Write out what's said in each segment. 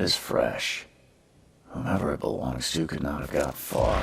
blood is fresh. Whomever it belongs to could not have got far.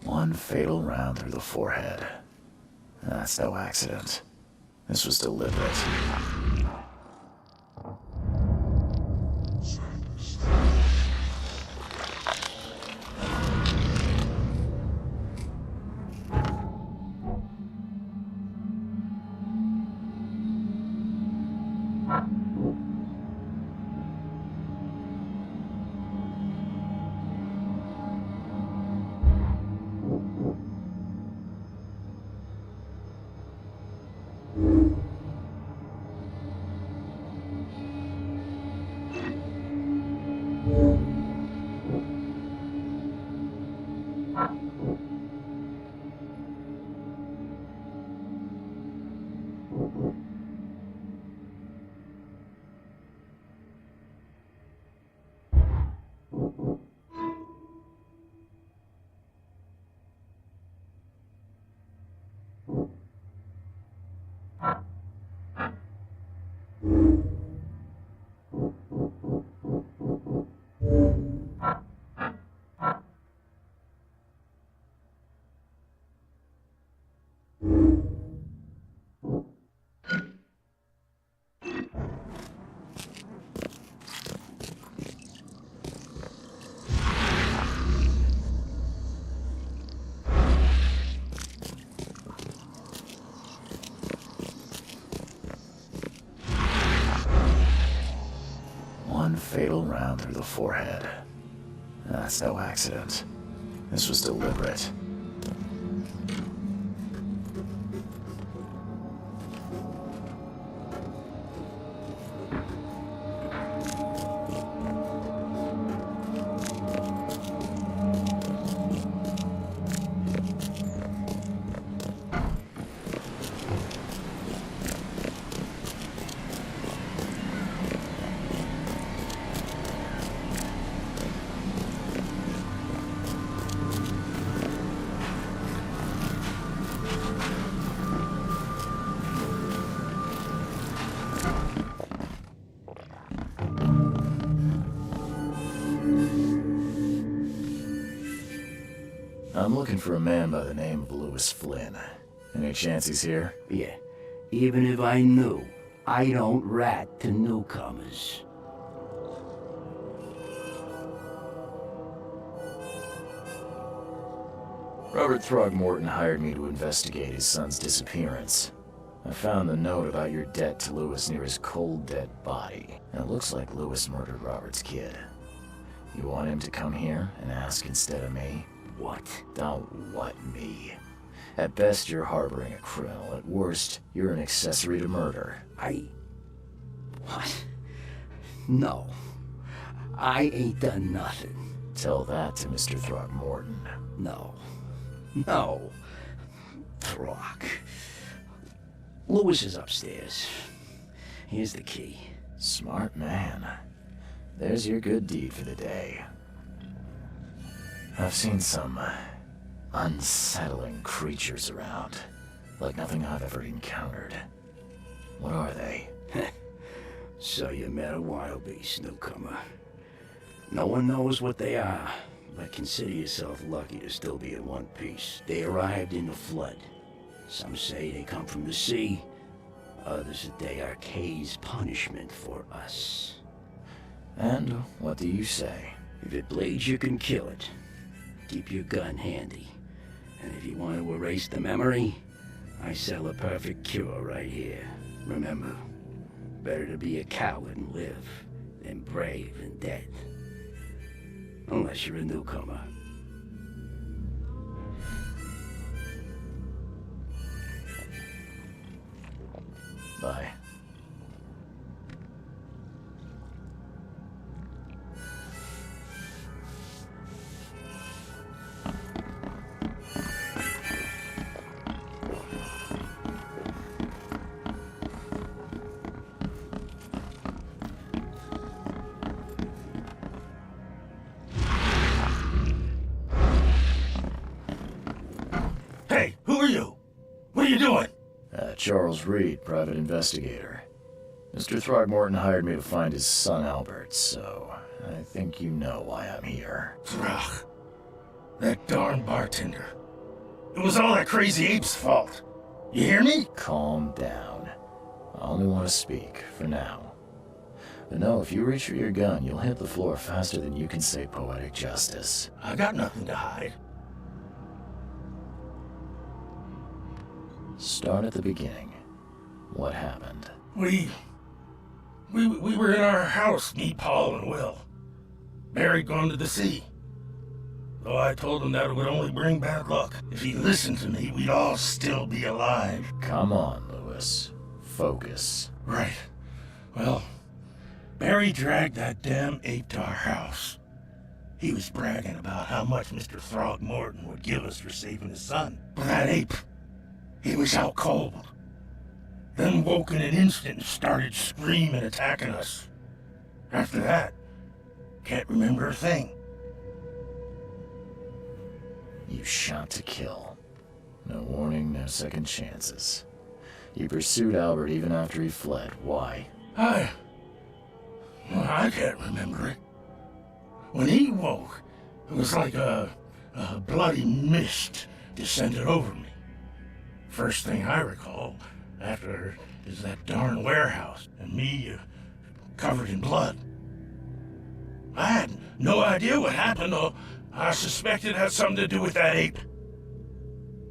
One fatal round through the forehead. That's no accident. This was deliberate. One fatal round through the forehead. That's no accident. This was deliberate. I'm looking for a man by the name of Louis Flynn. Any chance he's here? Yeah, even if I knew, I don't rat to newcomers. Robert Throgmorton hired me to investigate his son's disappearance. I found the note about your debt to Louis near his cold, dead body. And it looks like Louis murdered Robert's kid. You want him to come here and ask instead of me? what? Don't what me. At best, you're harboring a criminal. At worst, you're an accessory to murder. What? No. I ain't done nothing. Tell that to Mr. Throgmorton. No. No. Throg. Lewis is upstairs. Here's the key. Smart man. There's your good deed for the day. I've seen some unsettling creatures around, like nothing I've ever encountered. What are they? So you met a wild beast, newcomer. No one knows what they are, but consider yourself lucky to still be in one piece. They arrived in the flood. Some say they come from the sea. Others that they are Kay's punishment for us. And what do you say? If it bleeds, you can kill it. Keep your gun handy. And if you want to erase the memory, I sell a perfect cure right here. Remember, better to be a coward and live than brave and dead. Unless you're a newcomer. Bye. Hey, who are you? What are you doing? Charles Reed, private investigator. Mr. Throgmorton hired me to find his son Albert, so I think you know why I'm here. Throg. That darn bartender. It was all that crazy ape's fault. You hear me? Calm down. I only want to speak, for now. But no, if you reach for your gun, you'll hit the floor faster than you can say poetic justice. I got nothing to hide. Start at the beginning. What happened? We were in our house, me, Paul, and Will. Barry'd gone to the sea. Though I told him that it would only bring bad luck. If he listened to me, we'd all still be alive. Come on, Lewis. Focus. Right. Well, Barry dragged that damn ape to our house. He was bragging about how much Mr. Throgmorton would give us for saving his son. But that ape, he was out cold. Then woke in an instant and started screaming, attacking us. After that, can't remember a thing. You shot to kill. No warning, no second chances. You pursued Albert even after he fled. Why? I can't remember it. When he woke, it was like a bloody mist descended over me. First thing I recall after is that darn warehouse and me covered in blood. I had no idea what happened, though I suspected it had something to do with that ape.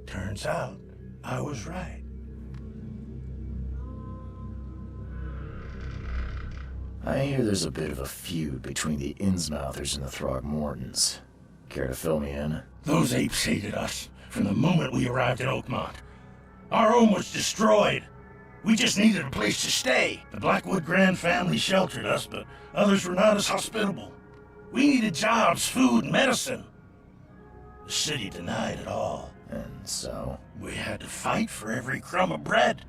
Turns out I was right. I hear there's a bit of a feud between the Innsmouthers and the Throgmortons. Care to fill me in? Those apes hated us from the moment we arrived in Oakmont. Our home was destroyed. We just needed a place to stay. The Blackwood Grand family sheltered us, but others were not as hospitable. We needed jobs, food, medicine. The city denied it all. And so? We had to fight for every crumb of bread.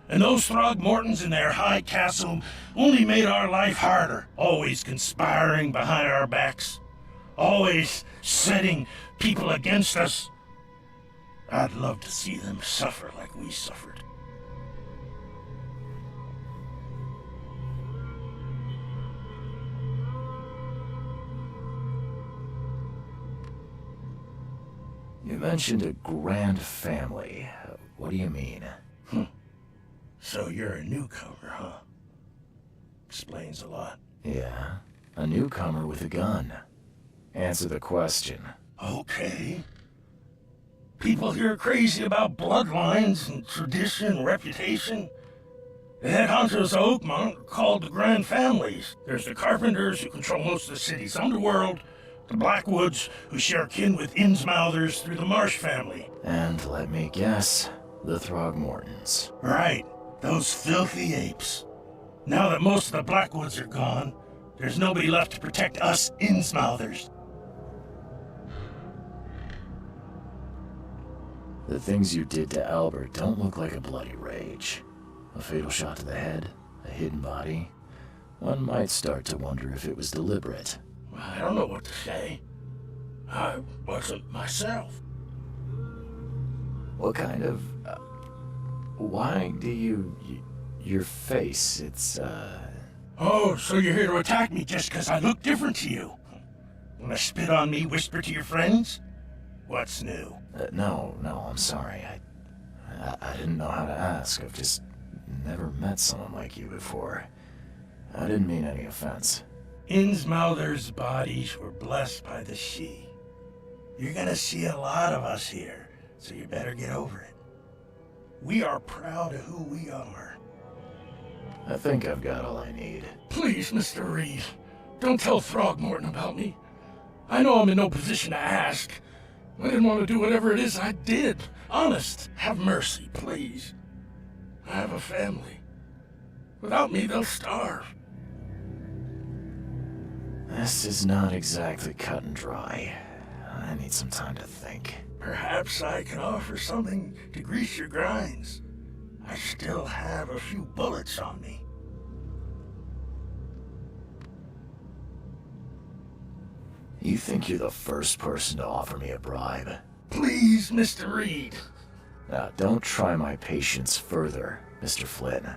And those Throgmortons in their high castle only made our life harder, always conspiring behind our backs, always setting people against us. I'd love to see them suffer like we suffered. You mentioned a grand family. What do you mean? So you're a newcomer, huh? Explains a lot. Yeah, a newcomer with a gun. Answer the question. Okay. People here are crazy about bloodlines and tradition and reputation. The head hunters of Oakmont are called the Grand Families. There's the Carpenters who control most of the city's underworld, The Blackwoods, who share kin with Innsmouthers through the Marsh family. And let me guess, the Throgmortons. Right, those filthy apes. Now that most of the Blackwoods are gone, there's nobody left to protect us Innsmouthers. The things you did to Albert don't look like a bloody rage. A fatal shot to the head, a hidden body. One might start to wonder if it was deliberate. I don't know what to say. I wasn't myself. What kind of... why do you... your face, it's, Oh, so you're here to attack me just because I look different to you? Wanna spit on me, whisper to your friends? What's new? no, I'm sorry. I didn't know how to ask. I've just never met someone like you before. I didn't mean any offense. Innsmouthers' bodies were blessed by the She. You're gonna see a lot of us here, so you better get over it. We are proud of who we are. I think I've got all I need. Please, Mr. Reed, don't tell Throgmorton about me. I know I'm in no position to ask. I didn't want to do whatever it is I did. Honest, have mercy, please. I have a family. Without me, they'll starve. This is not exactly cut and dry. I need some time to think. Perhaps I can offer something to grease your grinds. I still have a few bullets on me. You think you're the first person to offer me a bribe? Please, Mr. Reed. Now, don't try my patience further, Mr. Flynn.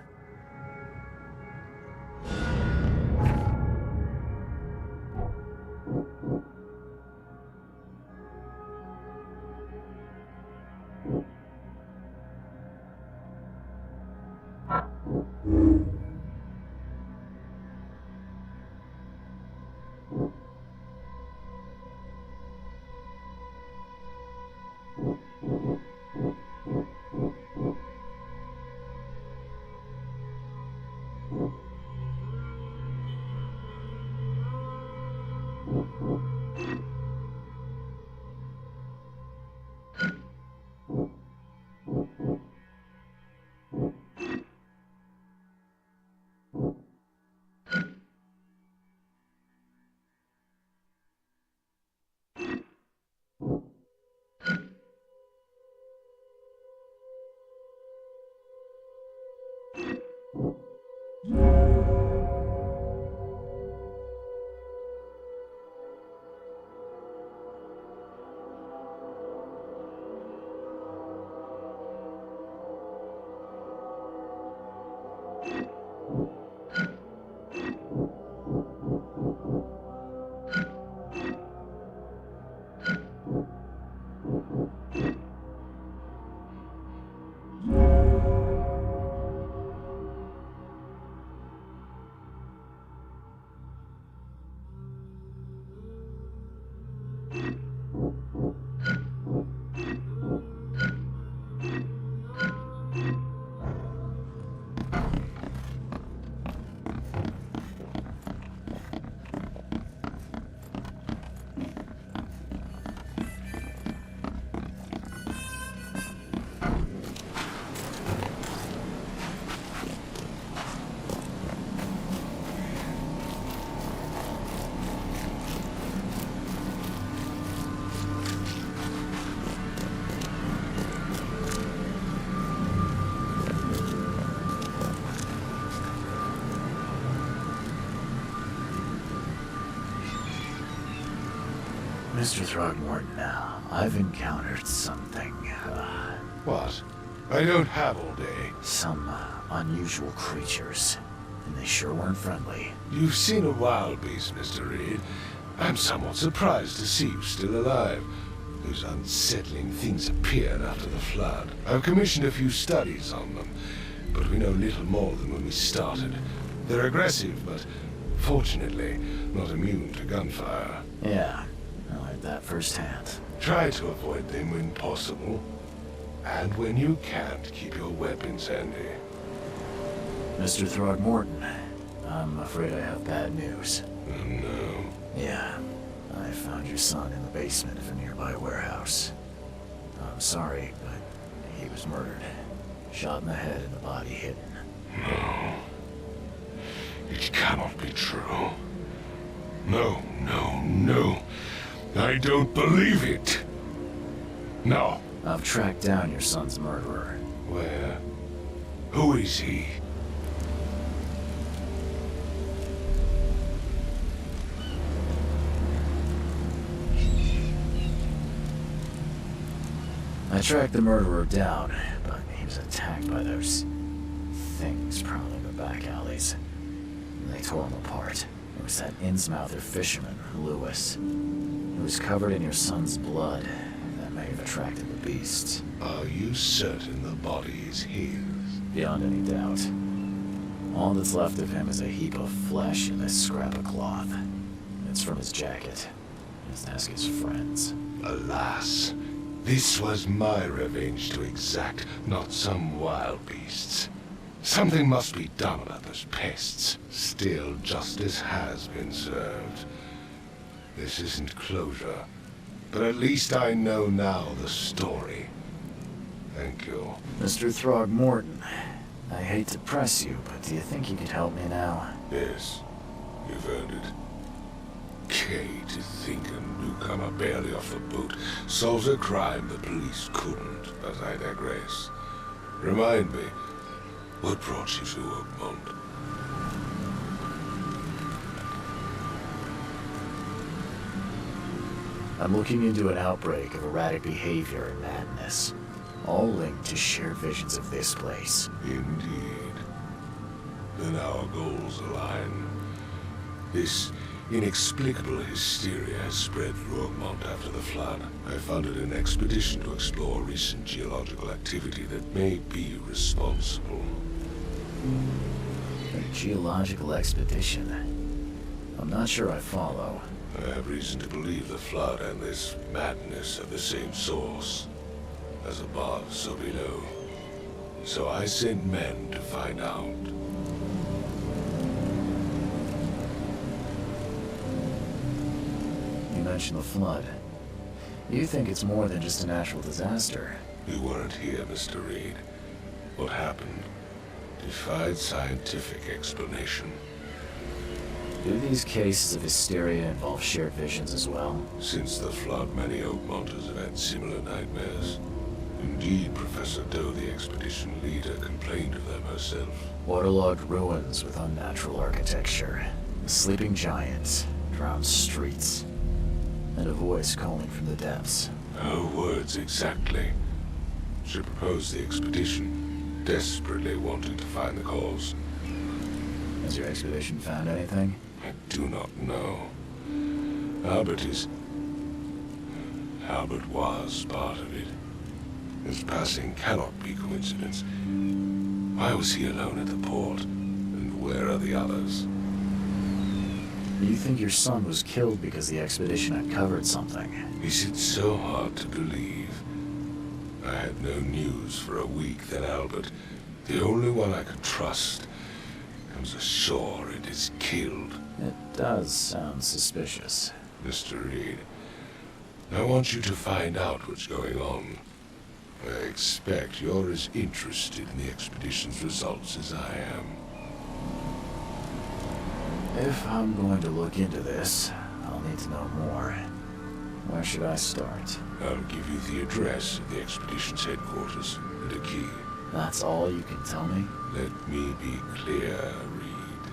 Mr. Throgmorton, I've encountered something. What? I don't have all day. Some unusual creatures. And they sure weren't friendly. You've seen a wild beast, Mr. Reed. I'm somewhat surprised to see you still alive. Those unsettling things appeared after the flood. I've commissioned a few studies on them, but we know little more than when we started. They're aggressive, but fortunately not immune to gunfire. Yeah, I learned that firsthand. Try to avoid them when possible. And when you can't, keep your weapons handy. Mr. Throgmorton, I'm afraid I have bad news. Oh, no. Yeah, I found your son in the basement of a nearby warehouse. I'm sorry, but he was murdered. Shot in the head and the body hidden. No. It cannot be true. No, no, no. I don't believe it. No. I've tracked down your son's murderer. Where? Who is he? I tracked the murderer down, but he was attacked by those things prowling the back alleys. They tore him apart. It was that Innsmouther fisherman, Lewis. He was covered in your son's blood. That may have attracted the beasts. Are you certain the body is his? Beyond any doubt. All that's left of him is a heap of flesh and this scrap of cloth. It's from his jacket. Just ask his friends. Alas, this was my revenge to exact, not some wild beast's. Something must be done about those pests. Still, justice has been served. This isn't closure, but at least I know now the story. Thank you. Mr. Throgmorton, I hate to press you, but do you think you could help me now? Yes, you've earned it. Kay, to think a newcomer barely off the boat solves a crime the police couldn't, but I digress. Remind me, what brought you to Oakmont? I'm looking into an outbreak of erratic behavior and madness, all linked to shared visions of this place. Indeed. Then our goals align. This inexplicable hysteria has spread through Oakmont after the flood. I funded an expedition to explore recent geological activity that may be responsible. A geological expedition? I'm not sure I follow. I have reason to believe the flood and this madness have the same source. As above, so below. So I sent men to find out. You mentioned the flood. You think it's more than just a natural disaster? You weren't here, Mr. Reed. What happened defied scientific explanation. Do these cases of hysteria involve shared visions as well? Since the flood, many Oakmonters have had similar nightmares. Indeed, Professor Doe, the expedition leader, complained of them herself. Waterlogged ruins with unnatural architecture, sleeping giants, drowned streets, and a voice calling from the depths. Her words exactly. She proposed the expedition, desperately wanting to find the cause. Has your expedition found anything? I do not know. Albert was part of it. His passing cannot be coincidence. Why was he alone at the port? And where are the others? You think your son was killed because the expedition uncovered something? Is it so hard to believe? I had no news for a week, then Albert, the only one I could trust, comes ashore and is killed. It does sound suspicious. Mr. Reed, I want you to find out what's going on. I expect you're as interested in the expedition's results as I am. If I'm going to look into this, I'll need to know more. Where should I start? I'll give you the address of the expedition's headquarters and a key. That's all you can tell me? Let me be clear, Reed.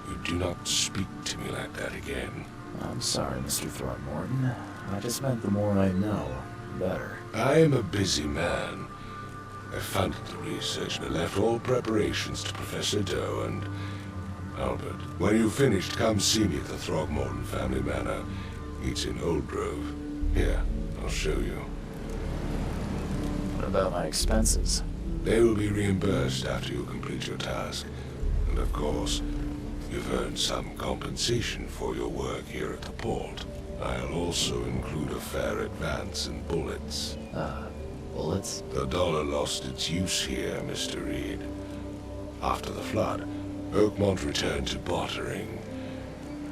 You do not speak to me like that again. I'm sorry, Mr. Throgmorton. I just meant the more I know, the better. I am a busy man. I funded the research and left all preparations to Professor Doe and Albert. When you've finished, come see me at the Throgmorton family manor. It's in Old Grove. Here, I'll show you. What about my expenses? They will be reimbursed after you complete your task. And of course, you've earned some compensation for your work here at the port. I'll also include a fair advance in bullets. Bullets? The dollar lost its use here, Mr. Reed. After the flood, Oakmont returned to bartering.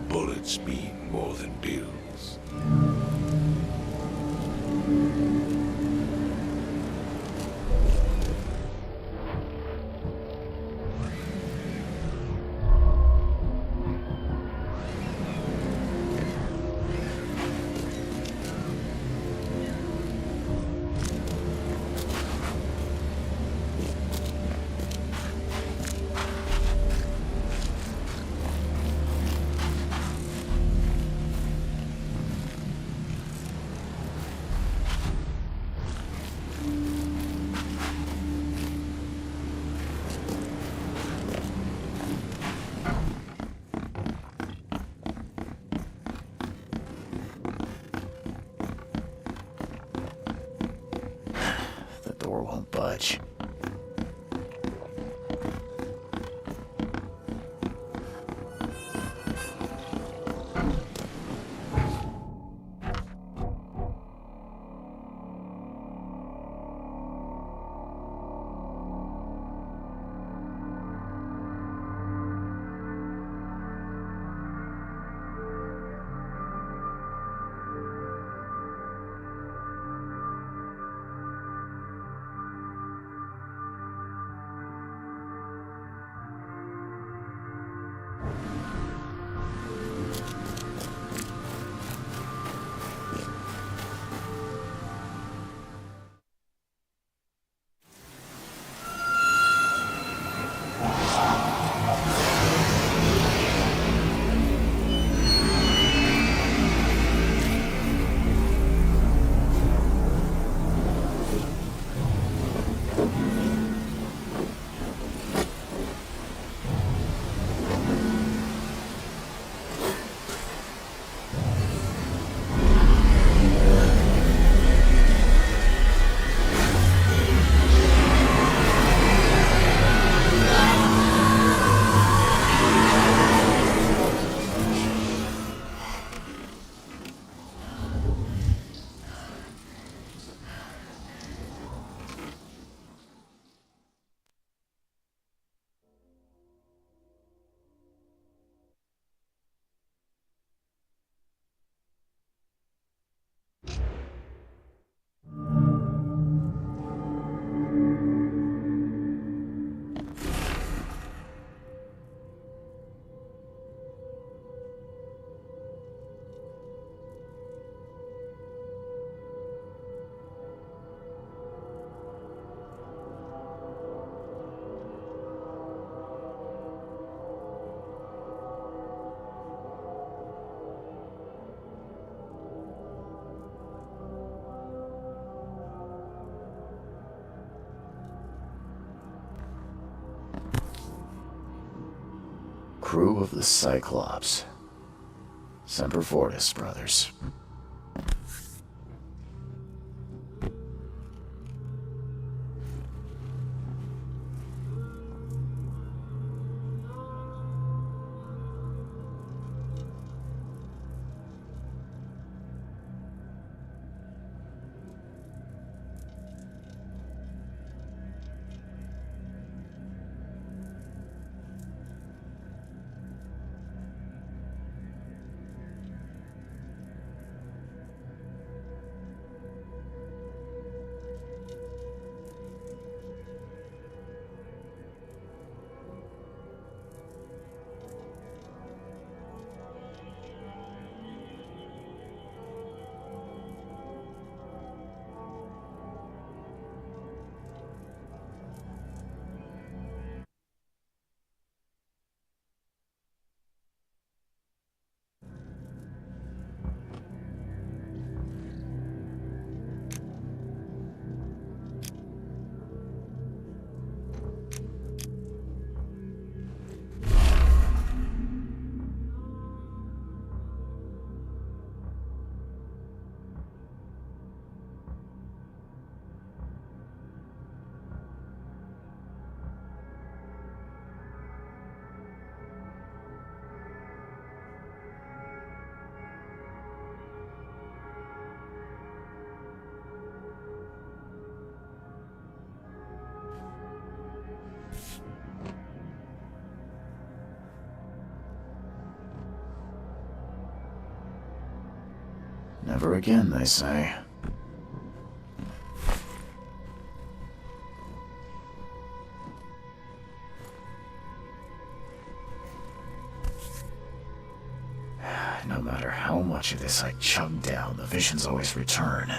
Bullets mean more than bills. The door won't budge. Crew of the Cyclops. Semper Fortis, brothers. Never again, they say. No matter how much of this I chug down, the visions always return.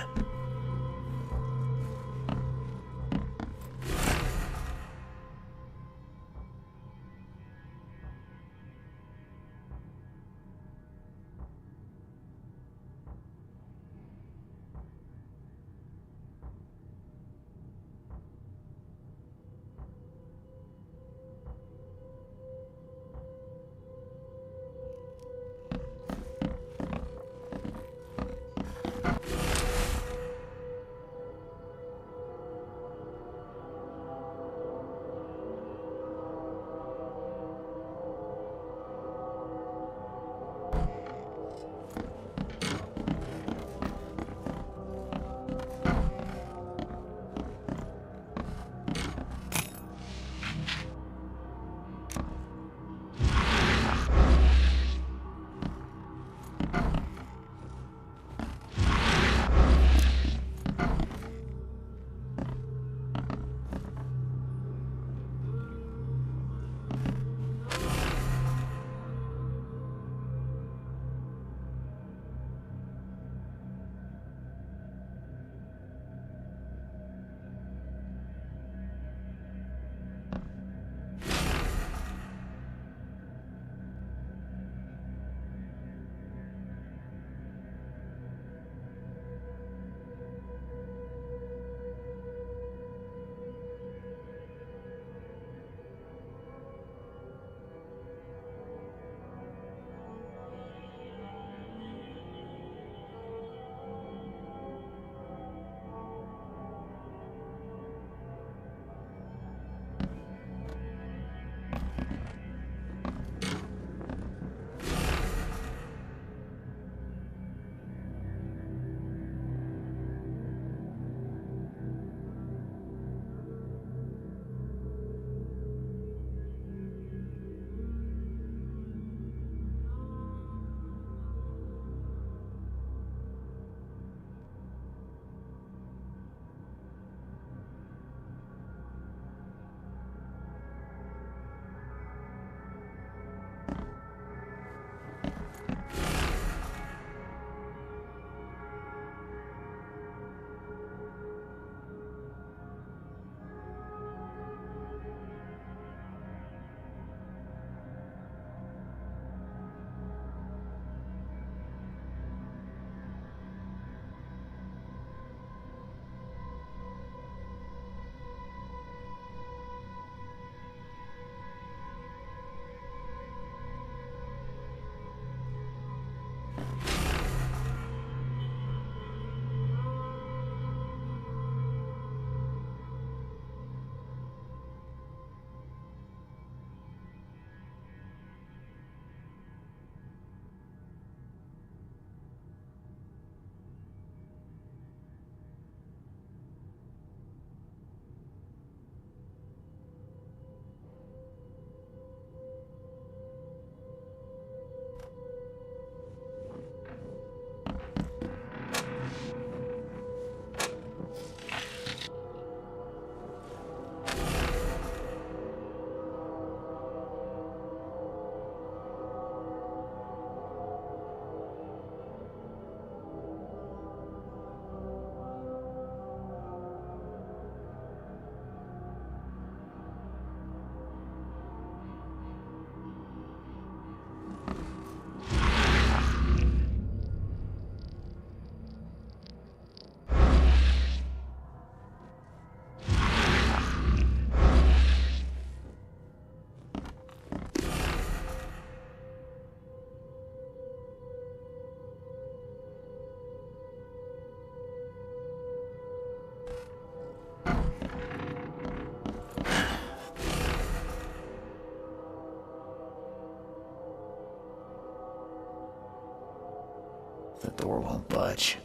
The door won't budge.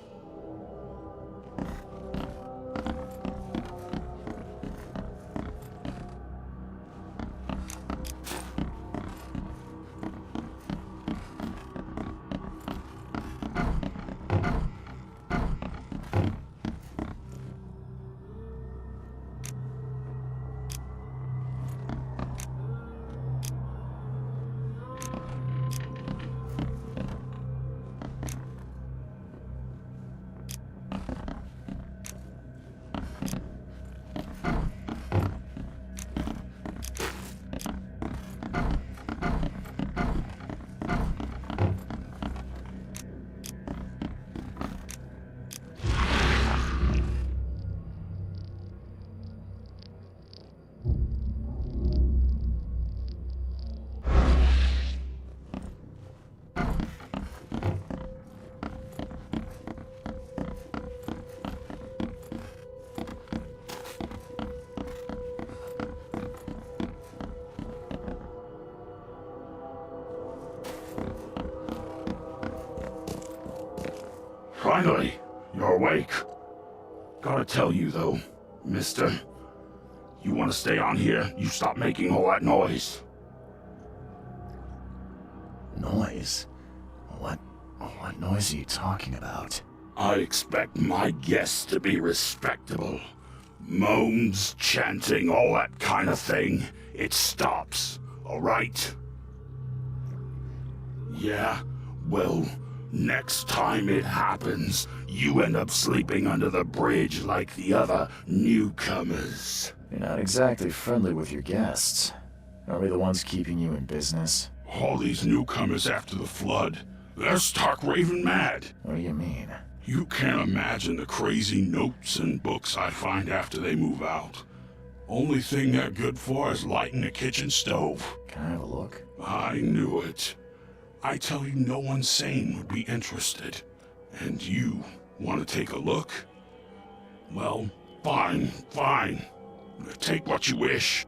Finally, you're awake. Gotta tell you though, mister, you want to stay on here, you stop making all that noise. Noise? What noise are you talking about? I expect my guests to be respectable. Moans, chanting, all that kind of thing. It stops, alright? Yeah, well, next time it happens, you end up sleeping under the bridge like the other newcomers. You're not exactly friendly with your guests. Are we the ones keeping you in business? All these newcomers after the flood, they're stark raving mad. What do you mean? You can't imagine the crazy notes and books I find after they move out. Only thing they're good for is lighting the kitchen stove. Can I have a look? I knew it. I tell you, no one sane would be interested. And you want to take a look? Well, fine. Take what you wish.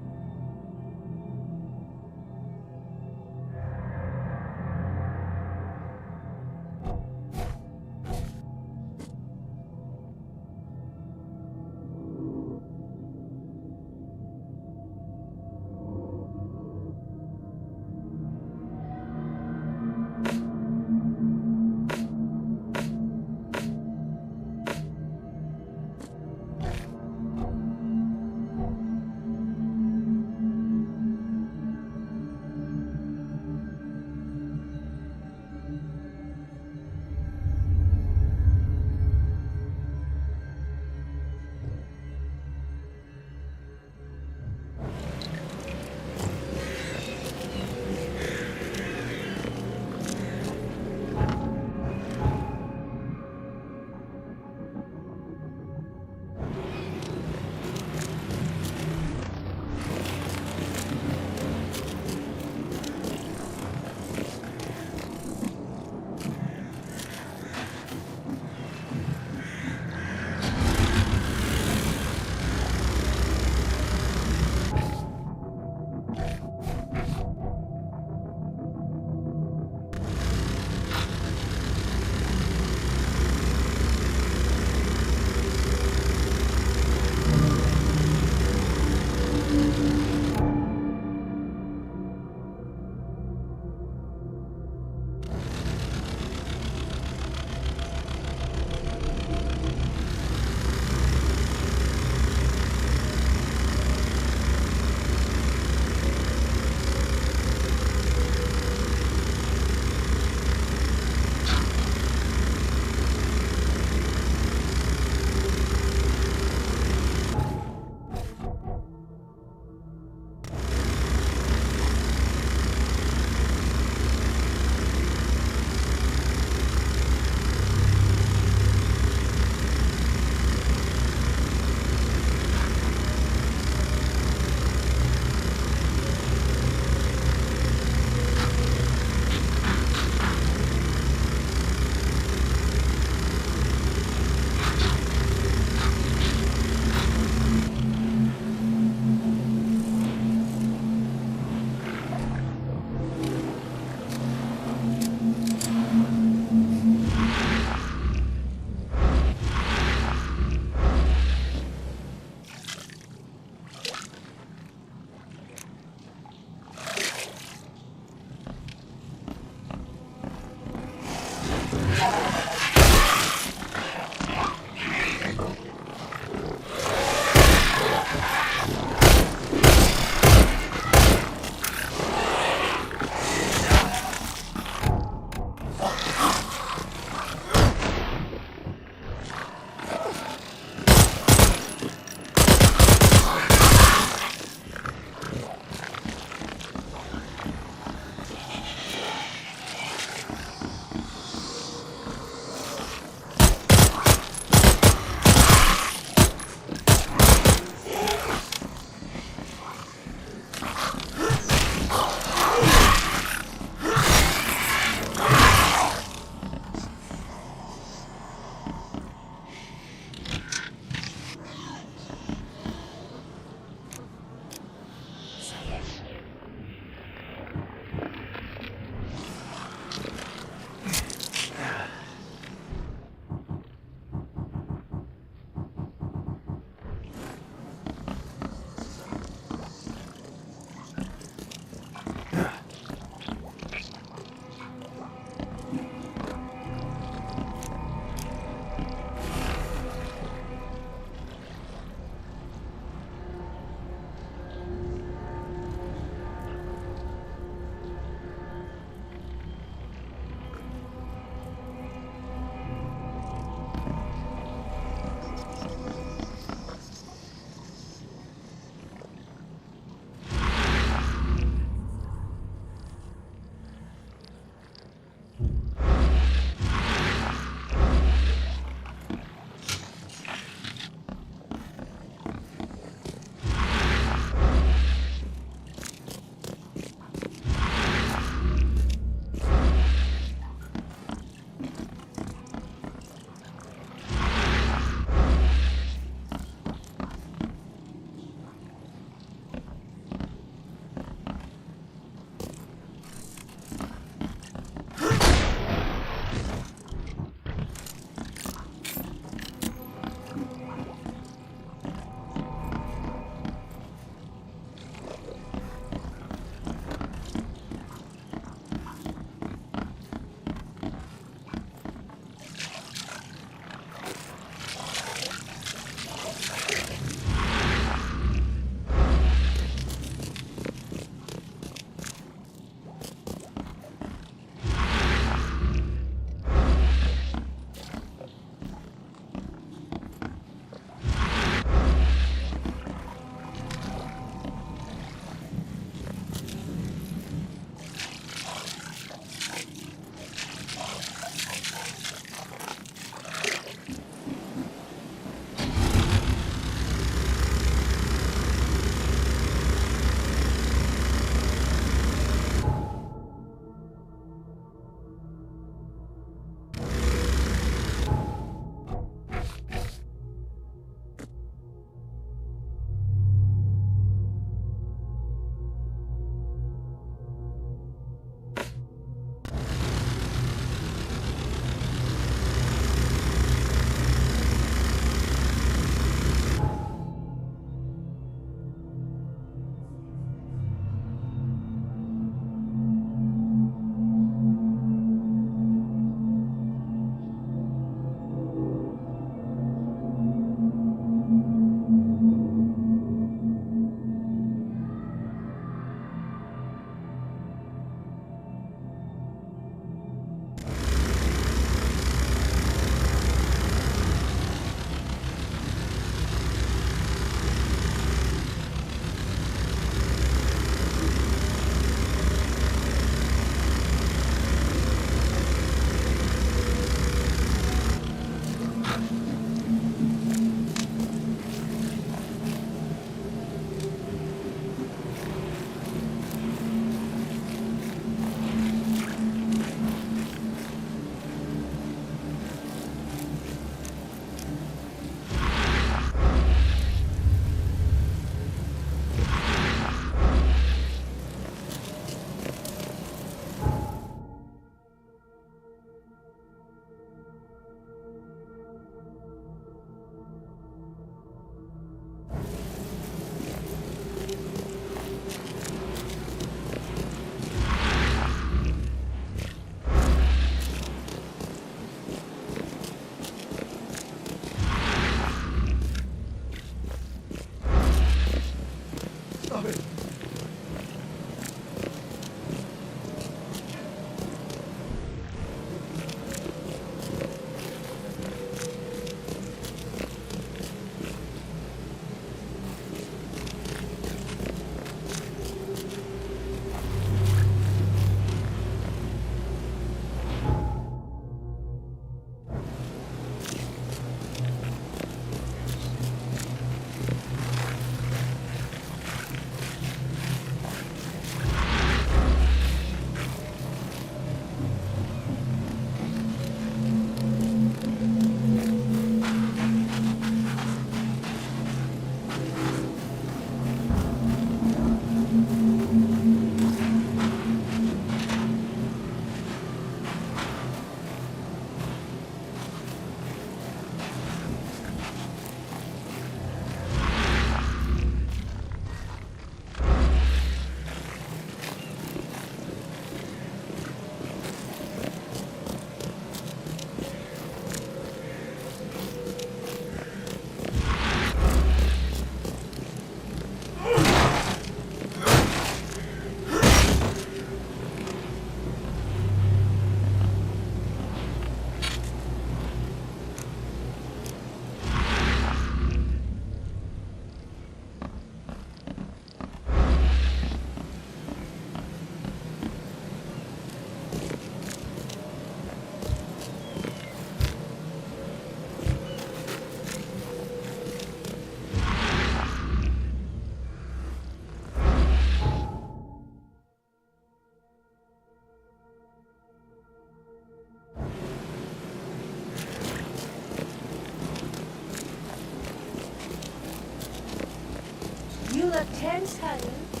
You look tense, honey.